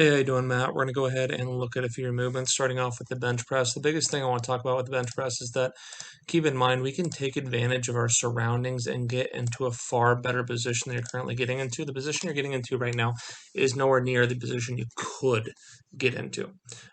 Hey, how you doing, Matt? We're going to go ahead and look at a few movements, starting off with the bench press. The biggest thing I want to talk about with the bench press is that keep in mind we can take advantage of our surroundings and get into a far better position than you're currently getting into. The position you're getting into right now is nowhere near the position you could get into.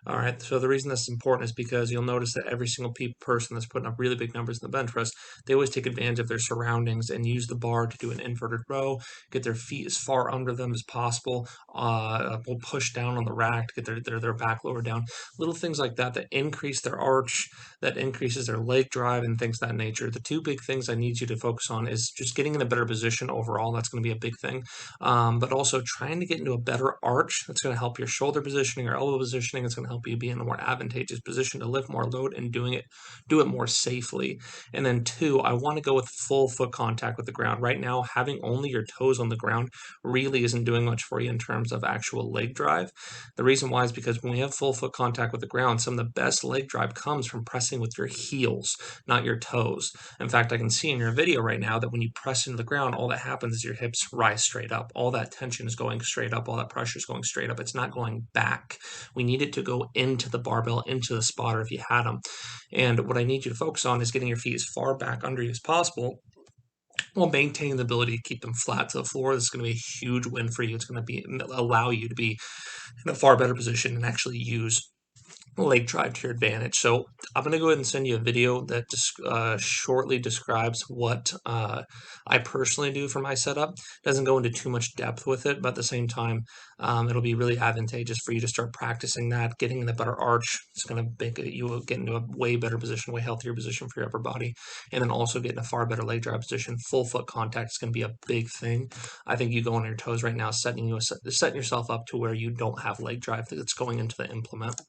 All right, so the reason this is important is because you'll notice that every single person that's putting up really big numbers in the bench press, they always take advantage of their surroundings and use the bar to do an inverted row, get their feet as far under them as possible, will push down on the rack to get their back lower down. Little things like that that increase their arch, that increases their leg drive and things of that nature. The two big things I need you to focus on is just getting in a better position overall. That's going to be a big thing. But also trying to get into a better arch. That's going to help your shoulder positioning, your elbow positioning. It's going to help you be in a more advantageous position to lift more load and do it more safely. And then two, I want to go with full foot contact with the ground. Right now, having only your toes on the ground really isn't doing much for you in terms of actual leg drive. The reason why is because when we have full foot contact with the ground, some of the best leg drive comes from pressing with your heels, not your toes. In fact, I can see in your video right now that when you press into the ground, all that happens is your hips rise straight up. All that tension is going straight up. All that pressure is going straight up. It's not going back. We need it to go into the barbell, into the spotter if you had them. And what I need you to focus on is getting your feet as far back under you as possible while maintaining the ability to keep them flat to the floor. This is going to be a huge win for you. It's going to allow you to be in a far better position and actually use leg drive to your advantage. So I'm going to go ahead and send you a video that shortly describes what I personally do for my setup. Doesn't go into too much depth with it, but at the same time, it'll be really advantageous for you to start practicing that, getting in a better arch. It's going to make you get into a way better position, way healthier position for your upper body, and then also get in a far better leg drive position. Full foot contact is going to be a big thing. I think you go on your toes right now, setting yourself up to where you don't have leg drive that's going into the implement.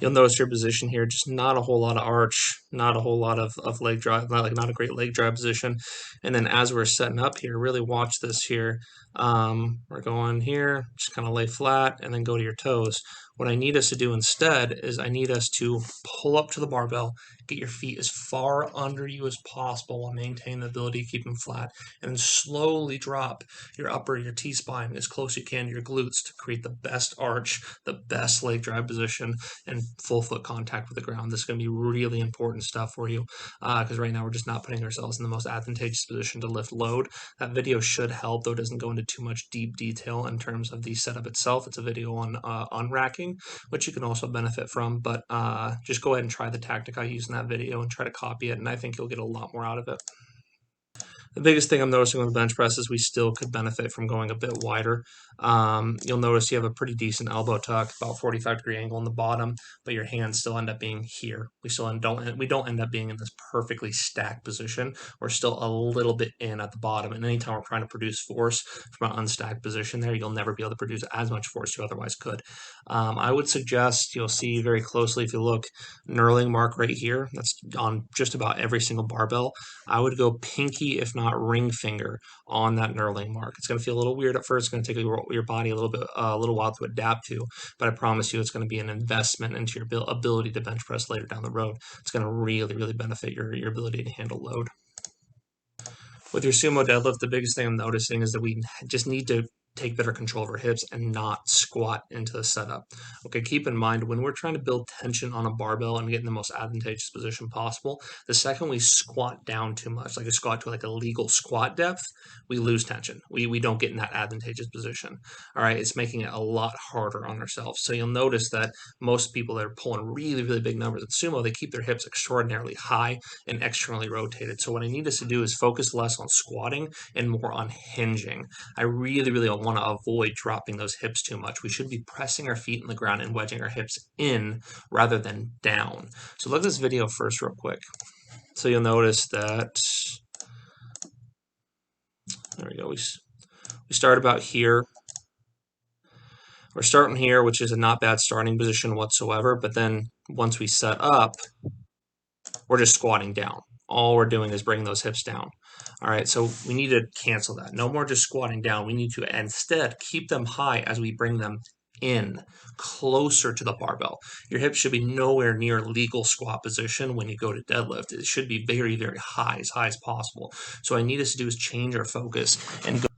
You'll notice your position here, just not a whole lot of arch, not a whole lot of leg drive, not a great leg drive position. And then as we're setting up here, really watch this here. We're going here, just kind of lay flat and then go to your toes. What I need us to do instead is I need us to pull up to the barbell, get your feet as far under you as possible while maintaining the ability to keep them flat, and then slowly drop your T-spine as close as you can to your glutes to create the best arch, the best leg drive position, and full foot contact with the ground. This is going to be really important stuff for you because right now we're just not putting ourselves in the most advantageous position to lift load. That video should help, though it doesn't go into too much deep detail in terms of the setup itself. It's a video on unracking, which you can also benefit from, but just go ahead and try the tactic I use in that video and try to copy it, and I think you'll get a lot more out of it. The biggest thing I'm noticing with the bench press is we still could benefit from going a bit wider. You'll notice you have a pretty decent elbow tuck, about 45-degree angle in the bottom, but your hands still end up being here. We don't end up being in this perfectly stacked position. We're still a little bit in at the bottom, and anytime we're trying to produce force from an unstacked position there, you'll never be able to produce as much force as you otherwise could. I would suggest you'll see very closely if you look knurling mark right here. That's on just about every single barbell. I would go pinky, if not ring finger, on that knurling mark. It's going to feel a little weird at first. It's going to take your body a little while to adapt to, but I promise you, it's going to be an investment into your ability to bench press later down the road. It's going to really benefit your ability to handle load. With your sumo deadlift, the biggest thing I'm noticing is that we just need to take better control of our hips and not squat into the setup. Okay, keep in mind when we're trying to build tension on a barbell and get in the most advantageous position possible, the second we squat down too much, like a squat to like a legal squat depth, we lose tension. We don't get in that advantageous position. All right, it's making it a lot harder on ourselves. So you'll notice that most people that are pulling really big numbers at sumo, they keep their hips extraordinarily high and externally rotated. So what I need us to do is focus less on squatting and more on hinging. I really want to avoid dropping those hips too much. We should be pressing our feet in the ground and wedging our hips in rather than down. So look at this video first real quick. So you'll notice that, there we go, we start about here. We're starting here, which is a not bad starting position whatsoever, but then once we set up, we're just squatting down. All we're doing is bringing those hips down. All right, so we need to cancel that. No more just squatting down. We need to instead keep them high as we bring them in, closer to the barbell. Your hips should be nowhere near legal squat position when you go to deadlift. It should be very high as possible. So what I need us to do is change our focus and go